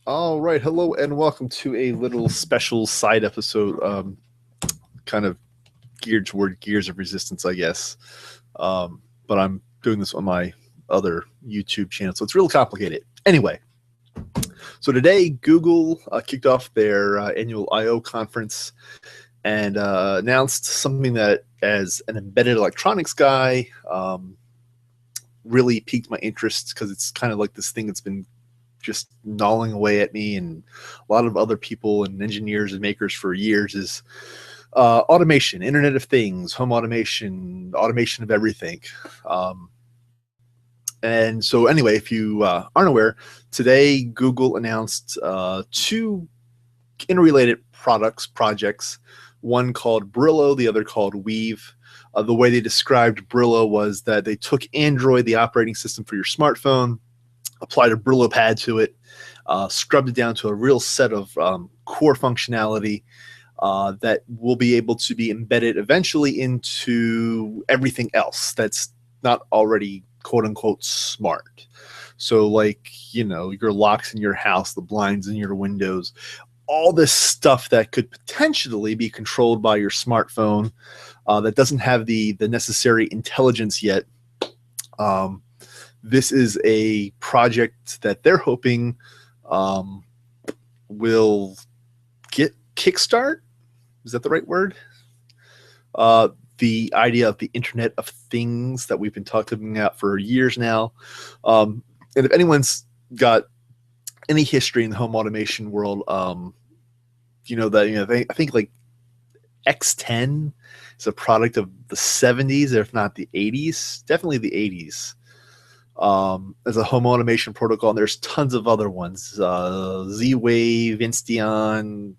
All right, hello and welcome to a little special side episode, kind of geared toward Gears of Resistance, I guess. But I'm doing this on my other YouTube channel, so it's real complicated. Anyway, so today Google kicked off their annual I/O conference and announced something that, as an embedded electronics guy, really piqued my interest because it's kind of like this thing that's been just gnawing away at me and a lot of other people and engineers and makers for years is automation, Internet of Things, home automation, automation of everything. And so anyway, if you aren't aware, today Google announced two interrelated projects, one called Brillo, the other called Weave. The way they described Brillo was that they took Android, the operating system for your smartphone, applied a Brillo pad to it, scrubbed it down to a real set of core functionality that will be able to be embedded eventually into everything else that's not already quote unquote smart. So like, your locks in your house, the blinds in your windows, all this stuff that could potentially be controlled by your smartphone that doesn't have the necessary intelligence yet. This is a project that they're hoping will get kickstart. Is that the right word? The idea of the Internet of Things that we've been talking about for years now. And if anyone's got any history in the home automation world, I think like X10 is a product of the 70s, if not the 80s, definitely the 80s. As a home automation protocol, and there's tons of other ones, Z-Wave, Insteon,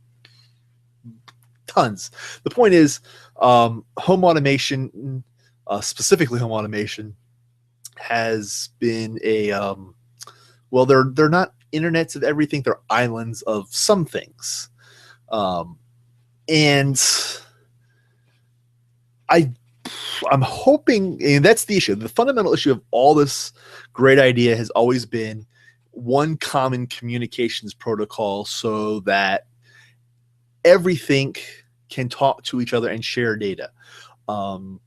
tons. The point is, home automation, specifically home automation, has been a they're not internets of everything, they're islands of some things. And I'm hoping, and that's the issue. The fundamental issue of all this great idea has always been one common communications protocol so that everything can talk to each other and share data. And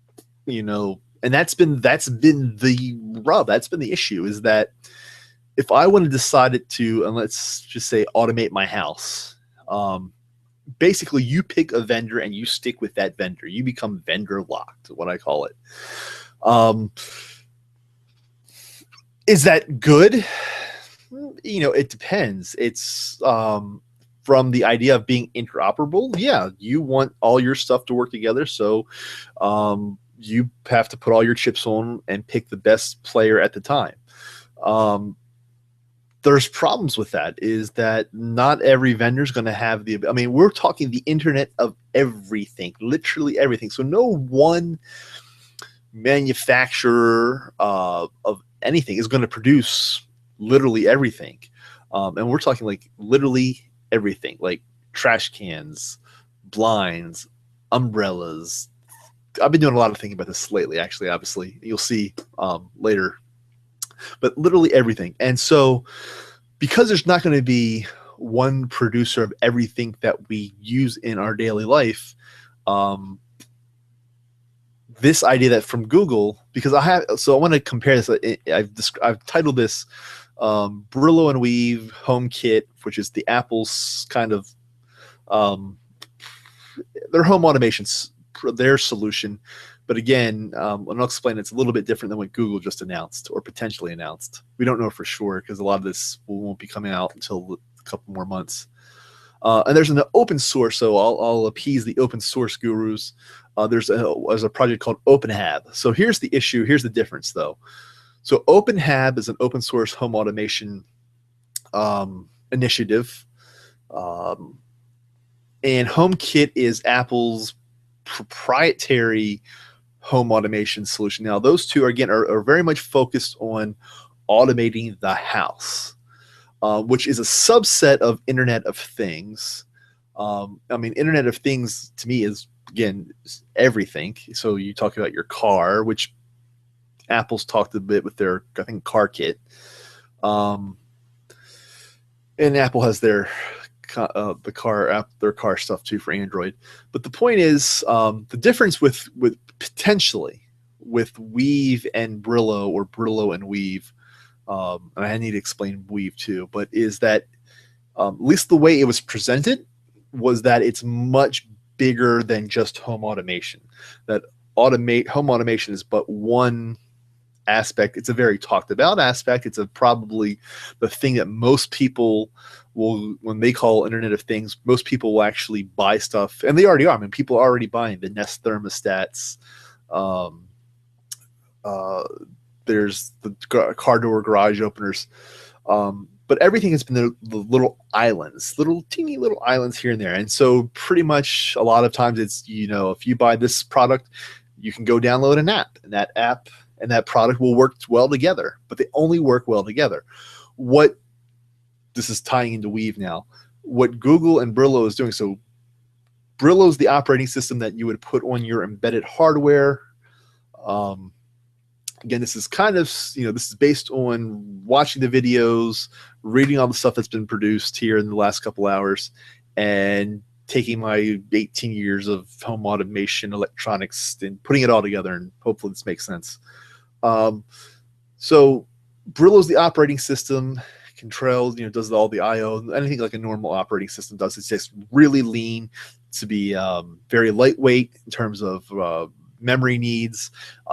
that's been the rub. That's been the issue, is that if I want to decide to, and let's just say automate my house, basically you pick a vendor and you stick with that vendor. You become vendor locked, what I call it. Is that good? It depends. It's from the idea of being interoperable. Yeah, you want all your stuff to work together, so you have to put all your chips on and pick the best player at the time. There's problems with that, is that not every vendor is going to have we're talking the Internet of everything, literally everything. So no one manufacturer of anything is going to produce literally everything. And we're talking like literally everything, like trash cans, blinds, umbrellas. I've been doing a lot of thinking about this lately, actually, obviously. You'll see later. But literally everything. And so because there's not going to be one producer of everything that we use in our daily life, this idea that from Google, because I want to compare this. I've titled this Brillo and Weave HomeKit, which is the Apple's kind of their home automation, their solution. But again, and I'll explain, it's a little bit different than what Google just announced or potentially announced. We don't know for sure because a lot of this won't be coming out until a couple more months. And there's an open source, so I'll appease the open source gurus. There's a project called OpenHAB. So here's the issue. Here's the difference, though. So OpenHAB is an open source home automation initiative. And HomeKit is Apple's proprietary home automation solution. Now, those two are very much focused on automating the house, which is a subset of Internet of Things. Internet of Things to me is, again, everything. So you talk about your car, which Apple's talked a bit with their, I think, car kit. and Apple has their their car stuff too for Android. But the point is, the difference with potentially with Weave and Brillo, or Brillo and Weave, and I need to explain Weave too, but is that at least the way it was presented was that it's much bigger than just home automation. That home automation is but one aspect. It's a very talked about aspect. It's probably the thing that most people will, when they call Internet of Things, most people will actually buy stuff, and they already are. I mean, people are already buying the Nest thermostats. There's the car door garage openers. But everything has been the little islands, little teeny little islands here and there. And so pretty much a lot of times it's, if you buy this product, you can go download an app, and that app and that product will work well together, but they only work well together. This is tying into Weave now, what Google and Brillo is doing. So Brillo is the operating system that you would put on your embedded hardware. Again, this is kind of, this is based on watching the videos, reading all the stuff that's been produced here in the last couple hours, and taking my 18 years of home automation, electronics, and putting it all together, and hopefully this makes sense. So Brillo's the operating system, controls, does all the I/O, anything like a normal operating system does. It's just really lean to be very lightweight in terms of memory needs,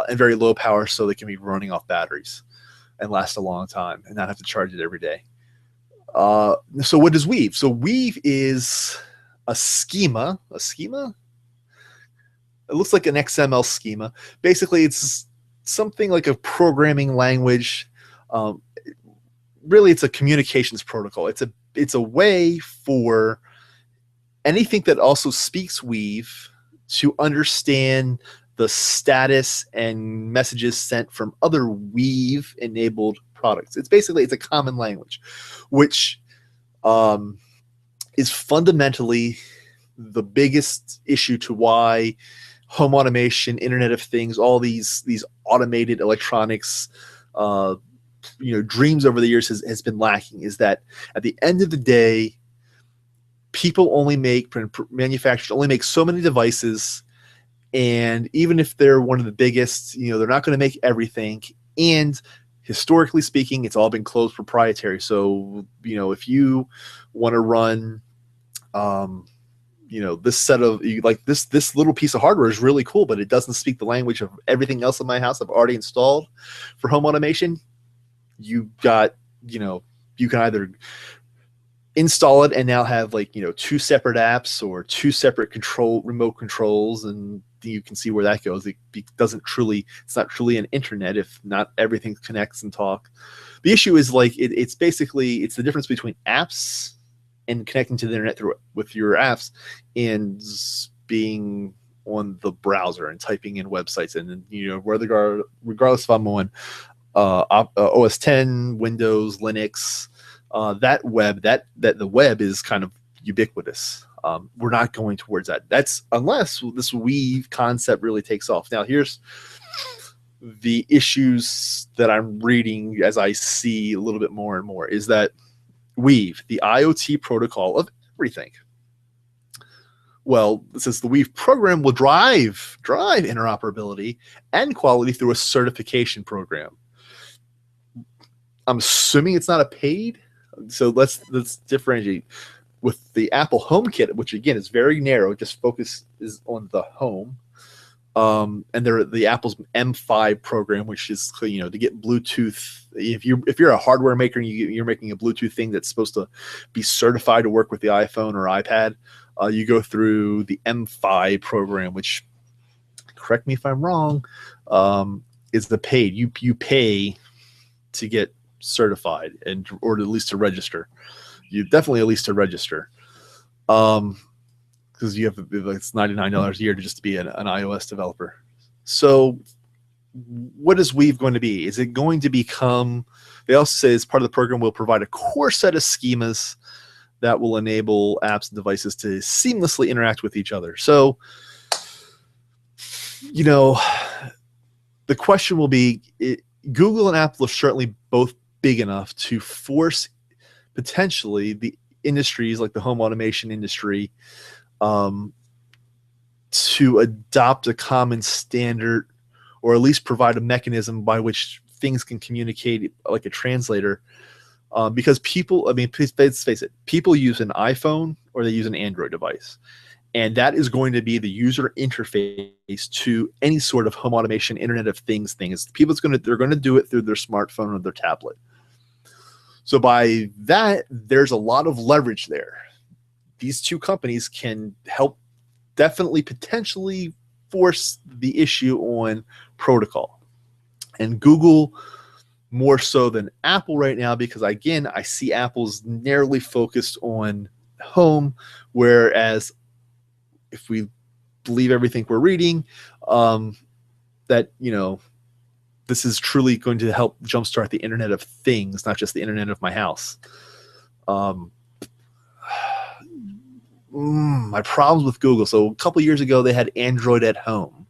and very low power, so they can be running off batteries and last a long time and not have to charge it every day. So what is Weave? So Weave is a schema. A schema? It looks like an XML schema. Basically, it's something like a programming language. Really, it's a communications protocol. It's a way for anything that also speaks Weave to understand the status and messages sent from other Weave-enabled products. It's a common language, which is fundamentally the biggest issue to why home automation, Internet of Things, all these automated electronics, dreams over the years has been lacking. Is that at the end of the day, manufacturers only make so many devices. And even if they're one of the biggest, they're not going to make everything. And historically speaking, it's all been closed proprietary. So, if you want to run, this set of, like this little piece of hardware is really cool, but it doesn't speak the language of everything else in my house I've already installed for home automation. You can either install it and now have two separate apps or two separate remote controls, and you can see where that goes. It's not truly an internet if not everything connects and talk. The issue is it's the difference between apps and connecting to the internet with your apps and being on the browser and typing in websites, and regardless if I'm on OS 10, Windows, Linux, the web is kind of ubiquitous. We're not going towards that. That's unless this Weave concept really takes off. Now, here's the issues that I'm reading as I see a little bit more and more, is that Weave, the IoT protocol of everything. Well, since the Weave program will drive interoperability and quality through a certification program. I'm assuming it's not a paid. So let's differentiate. With the Apple HomeKit, which again is very narrow, just focuses on the home, and the Apple's M5 program, which is to get Bluetooth. If you're a hardware maker and you're making a Bluetooth thing that's supposed to be certified to work with the iPhone or iPad, you go through the M5 program, which, correct me if I'm wrong, is the paid. You pay to get certified or at least to register. You definitely at least to register, because you have it's $99 a year just to be an iOS developer. So what is Weave going to be? Is it going to become, they also say as part of the program will provide a core set of schemas that will enable apps and devices to seamlessly interact with each other. So, the question will be, Google and Apple are certainly both big enough to force potentially the industries like the home automation industry um, to adopt a common standard, or at least provide a mechanism by which things can communicate like a translator. Because people, I mean, let's face it, people use an iPhone or they use an Android device. And that is going to be the user interface to any sort of home automation, Internet of Things thing. Is they're going to do it through their smartphone or their tablet. So by that, there's a lot of leverage there. These two companies can help definitely potentially force the issue on protocol. And Google more so than Apple right now, because again, I see Apple's narrowly focused on home, whereas if we believe everything we're reading, that, you know, this is truly going to help jumpstart the Internet of Things, not just the Internet of my house. My problems with Google. So a couple years ago, they had Android at Home,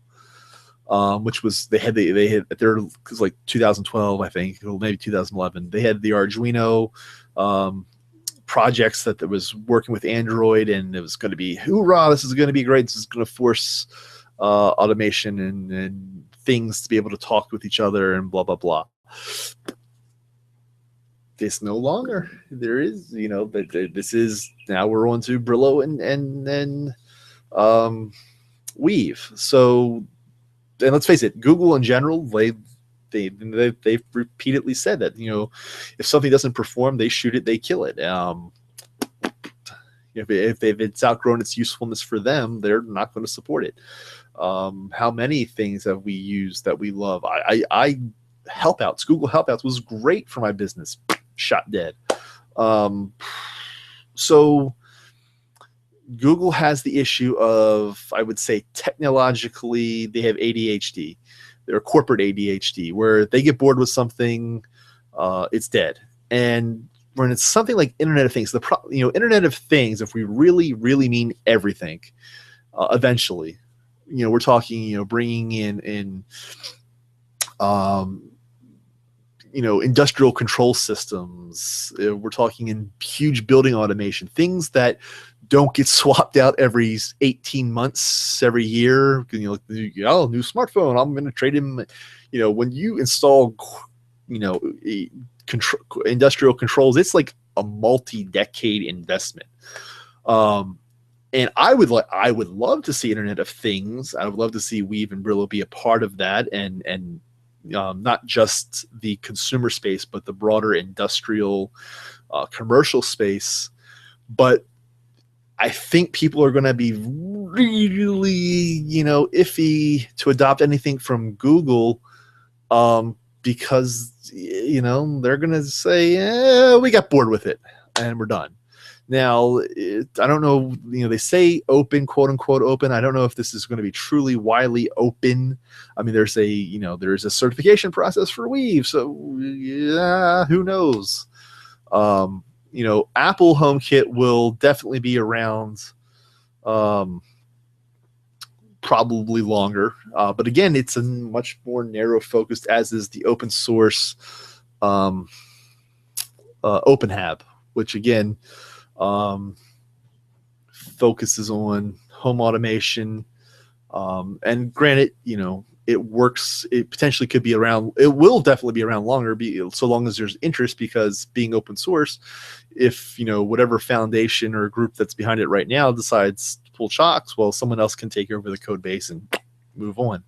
which was they had there was like 2012, I think, or maybe 2011. They had the Arduino projects that was working with Android, and it was going to be hoorah! This is going to be great. This is going to force automation and things to be able to talk with each other and blah blah blah. This no longer. There is, you know, this is now we're on to Brillo and then Weave. So, and let's face it, Google in general, they've repeatedly said that, you know, if something doesn't perform, they shoot it, they kill it. If it's outgrown its usefulness for them, they're not going to support it. How many things have we used that we love? I Helpouts, Google Helpouts was great for my business. Shot dead. So Google has the issue of, I would say, technologically, they have ADHD. They're corporate ADHD, where they get bored with something, it's dead. And when it's something like Internet of Things, Internet of Things, if we really, really mean everything, eventually, you know, we're talking, you know, bringing in industrial control systems. We're talking in huge building automation, things that don't get swapped out every 18 months, every year. New smartphone, I'm going to trade him. You know, when you install, industrial controls, it's like a multi-decade investment. And I would love to see Internet of Things. I would love to see Weave and Brillo be a part of that, and not just the consumer space, but the broader industrial, commercial space. But I think people are going to be really, iffy to adopt anything from Google, because, they're going to say, we got bored with it and we're done. Now, I don't know, they say open, quote unquote open. I don't know if this is going to be truly widely open. I mean, there's a certification process for Weave. So yeah, who knows? Apple HomeKit will definitely be around, probably longer. But again, it's a much more narrow focused, as is the open source OpenHAB, which again, focuses on home automation. And granted, it works. It potentially could be around. It will definitely be around longer, so long as there's interest, because being open source, if whatever foundation or group that's behind it right now decides to pull shocks, well, someone else can take over the code base and move on.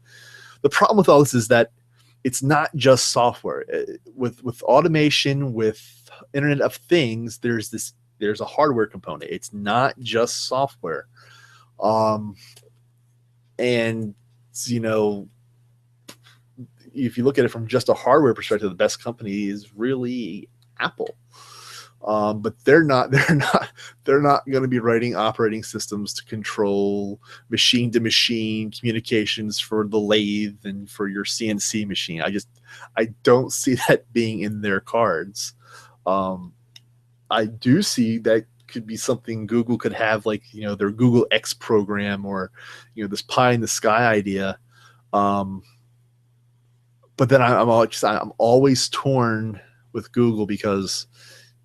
The problem with all this is that it's not just software. With automation, with Internet of Things, there's a hardware component. It's not just software. And if you look at it from just a hardware perspective, the best company is really Apple. But they're not going to be writing operating systems to control machine to machine communications for the lathe and for your CNC machine. I don't see that being in their cards. I do see that could be something Google could have, like, their Google X program, or, this pie in the sky idea. But then I'm always torn with Google, because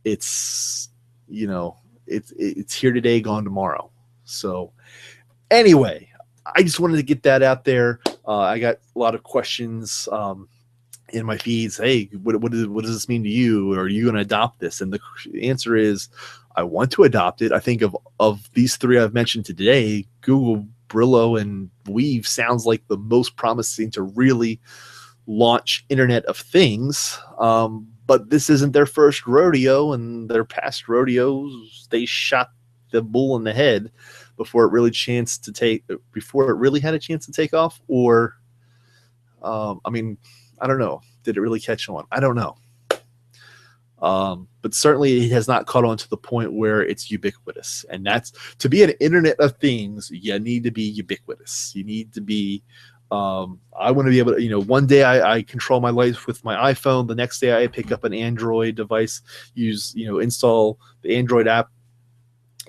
it's, you know, it's here today, gone tomorrow. So anyway, I just wanted to get that out there. I got a lot of questions in my feeds. Hey, what does this mean to you? Or are you going to adopt this? And the answer is, I want to adopt it. I think of these three I've mentioned today, Google, Brillo, and Weave sounds like the most promising to really launch Internet of Things. But this isn't their first rodeo, and their past rodeos, they shot the bull in the head before it really had a chance to take off. Or I mean, I don't know, did it really catch on? I don't know. But certainly it has not caught on to the point where it's ubiquitous. And that's, to be an Internet of Things, you need to be ubiquitous. You need to be, I want to be able to, one day I control my life with my iPhone. The next day I pick up an Android device, install the Android app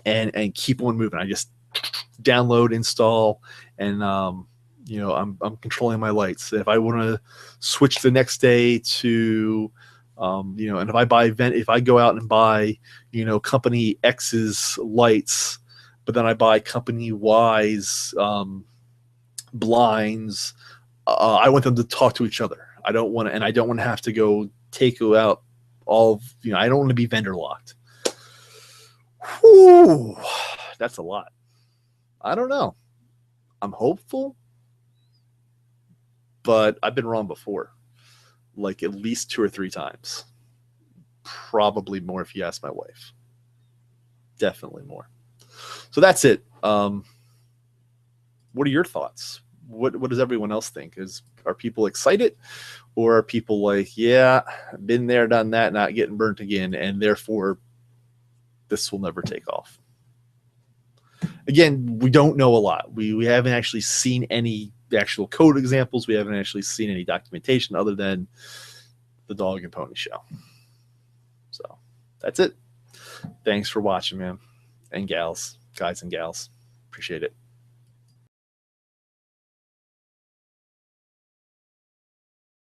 and keep on moving. I just download, install, and, I'm controlling my lights. If I want to switch the next day to, and if I go out and buy, company X's lights, but then I buy company Y's blinds, I want them to talk to each other. I don't want to have to go take out all, I don't want to be vendor locked. Whew, that's a lot. I don't know. I'm hopeful, but I've been wrong before. Like at least 2 or 3 times. Probably more if you ask my wife. Definitely more. So that's it. What are your thoughts? What does everyone else think? Are people excited, or are people like, yeah, been there, done that, not getting burnt again, and therefore this will never take off? Again, we don't know a lot. We haven't actually seen any actual code examples. We haven't actually seen any documentation other than the dog and pony show. So that's it. Thanks for watching, man. And gals, guys and gals. Appreciate it.